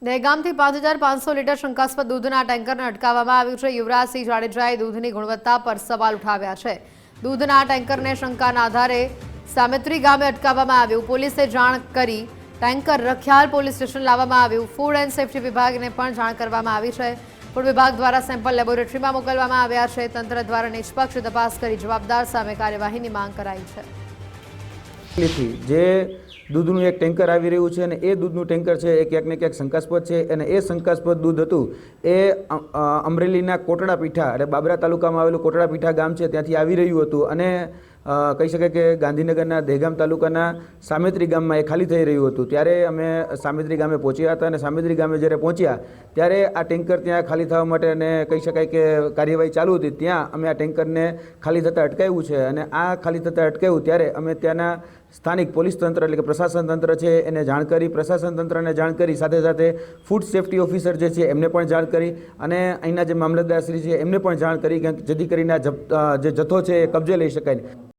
દહેગામથી 5,500 litre શંકાસ્પદ દૂધના ટેન્કરને અટકાવવામાં આવ્યું છે। યુવરાજસિંહ જાડેજાએ દૂધની ગુણવત્તા પર સવાલ ઉઠાવ્યા છે। દૂધના ટેન્કરને શંકાના આધારે સામેત્રી ગામે અટકાવવામાં આવ્યું। પોલીસે જાણ કરી ટેન્કર રખિયાલ પોલીસ સ્ટેશન લાવવામાં આવ્યું। ફૂડ એન્ડ સેફ્ટી વિભાગને પણ જાણ કરવામાં આવી છે। ફૂડ વિભાગ દ્વારા સેમ્પલ લેબોરેટરીમાં મોકલવામાં આવ્યા છે। તંત્ર દ્વારા નિષ્પક્ષ તપાસ કરી જવાબદાર સામે કાર્યવાહીની માંગ કરાઈ છે। જે દૂધનું એક ટેન્કર આવી રહ્યું છે અને એ દૂધનું ટેન્કર છે એ ક્યાંક ને ક્યાંક શંકાસ્પદ છે અને એ શંકાસ્પદ દૂધ હતું એ અમરેલીના કોટડા પીઠા એટલે બાબરા તાલુકામાં આવેલું કોટડા પીઠા ગામ છે ત્યાંથી આવી રહ્યું હતું અને કહી શકાય કે ગાંધીનગરના દહેગામ તાલુકાના સામેત્રી ગામમાં એ ખાલી થઈ રહ્યું હતું। ત્યારે અમે સામેત્રી ગામે પહોંચ્યા હતા અને સામેત્રી ગામે જ્યારે પહોંચ્યા ત્યારે આ ટેન્કર ત્યાં ખાલી થવા માટે અને કહી શકાય કે કાર્યવાહી ચાલુ હતી ત્યાં અમે આ ટેન્કરને ખાલી થતાં અટકાવ્યું છે અને આ ખાલી થતાં અટકાવ્યું ત્યારે અમે ત્યાંના સ્થાનિક પોલીસ તંત્ર એટલે કે પ્રશાસન તંત્ર છે એને જાણ કરી, પ્રશાસન તંત્રને જાણ કરી, સાથે સાથે ફૂડ સેફ્ટી ઓફિસર જે છે એમને પણ જાણ કરી અને અહીંના જે મામલતદારશ્રી છે એમને પણ જાણ કરી કે જેથી કરીને જે જથ્થો છે એ કબજે લઈ શકાય।